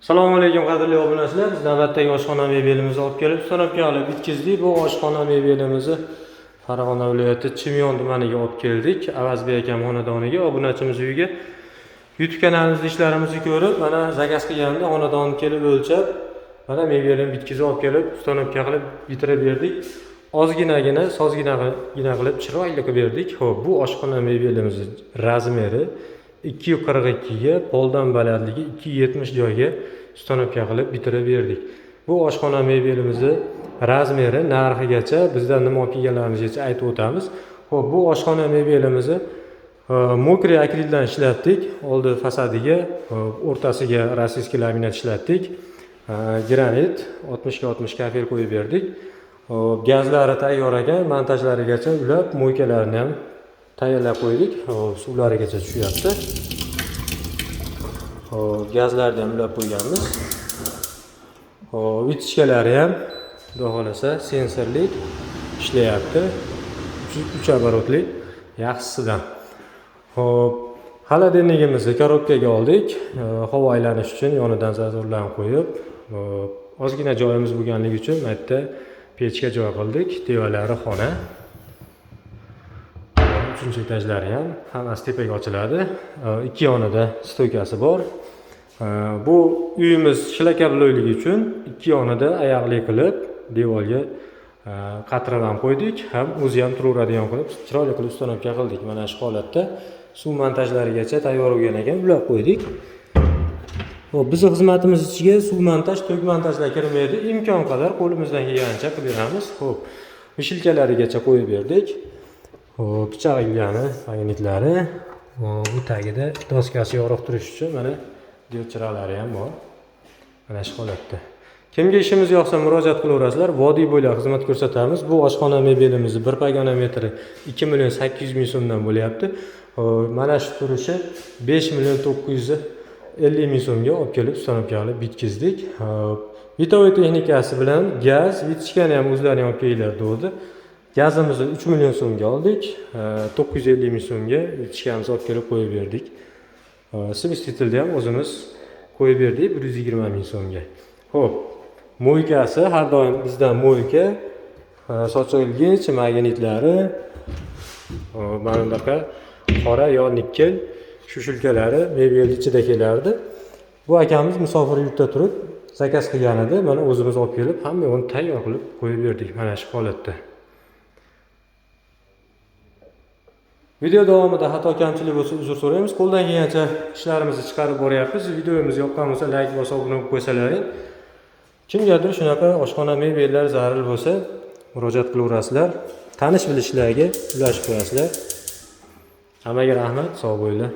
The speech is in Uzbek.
Assalomu alaykum qadrli obunachilar. Biz navbatdagi oshxona mebelimizni olib kelib, sanabga olib bitkizdik. Bu oshxona mebelimizni Farg'ona viloyati Chimyon tumaniga olib keldik. Avazbek akam xonadoniga, obunachimiz uyiga. YouTube kanalimizda ishlarimizni ko'rib, mana zakaz qilganda xonadonni kelib o'lchab, mana mebelni bitkizib olib kelib, sanabga qilib bitirib berdik. Ozginagina, sozgina qilib chiroyli qilib berdik. Xo'p, bu oshxona mebelimizni razmeri 242 ga, poldan balandligi 270 joyga ustanovka qilib bitirib berdik. Bu oshxona mebelimizni razmeri, narxigacha, bizdan nima olib kelganlarimizgacha aytib o'tamiz. Xo'p, bu oshxona mebelimizni mokriy akrildan ishlatdik. Oldi fasadiga, o'rtasiga rossiyskiy laminat ishlatdik. Granit 60 ga 60 kafel qo'yib berdik. Gazlari tayyor ekan, montajlarigacha ulab, mo'ykalarini ham tayyorlab qo'ydik. Suvlarigacha tushyapti. Gazlarni ham ulab qo'yganmiz. Vitichkalari ham xudo xolasa sensorlik ishlayapti. 3 оборотlik yaxshisidan. Xolodilnigimizni korobkaga oldik. Havo aylanish uchun yonidan zazurlarni qo'yib, ozgina joyimiz bo'lganligi uchun bu yerda pechga joy qildik. Devorlari xona. 3-etajlari ham hammasi tepaga ochiladi. Ikki yonida stoykasi bor. Bu uyimiz shlakabloyligi uchun ikki yonida oyoqli qilib devorga qatran ham qo'ydik, ham o'zi ham turaveradigan qilib chiroyli qilib ustanovka qildik. Mana shu holatda suv montajlarigacha tayyor bo'lgan ekan, ulab qo'ydik. Xo'p, bizning xizmatimiz ichiga suv montaj, to'k montajlar kirmaydi. Imkon qadar qo'limizdan kelgancha qilib beramiz. Xo'p, mishilkalarigacha qo'yib berdik. Pichoq ilgani, magnitlari, bu tagida doskasi yorug' turish uchun mana diodchiroqlari ham bor. Mana shu holatda. Kimga ishimiz yoqsa murojaat qilaverasizlar. Vodiy bo'ylab xizmat ko'rsatamiz. Bu oshxona mebelimizni 1 pogona metri 2 million 800 ming so'mdan bo'lyapti. Mana shu turishi 5 million 950 ming so'mga olib kelib ustanovka qilib bitkizdik. Vitovoy texnikasi bilan gaz, vitichkani ham o'zlari olib keldilar dedi. Gazimizni 3 million so'mga oldik. 950 ming so'mga vitichkamizni olib kelib qo'yib berdik. Smestitilni ham o'zimiz qo'yib berdik 120 ming so'mga. Xo'p, mo'ykasi har doim bizdan mo'yka, sochilgich, magnitlari, mana bunaqa qora yo nikkel shushulkalari mebel ichida kelardi. Bu akamiz musofir yurtda turib zakaz qilgan edi. Mana o'zimiz olib kelib, hamma uni tayyor qilib qo'yib berdik mana shu holatda. Video davomida xato kamchilik bo'lsa uzr so'raymiz. Qo'ldan kelgancha ishlarimizni chiqarib boryapmiz. Videomiz yoqqan bo'lsa like bosib obuna bo'lib qo'ysalaring. Kimgadir shunaqa oshxona mebellar zarur bo'lsa, murojaat qilaverasizlar. Tanish bilishlarga ulashib qo'yasizlar. Hammaga rahmat, sog' bo'linglar.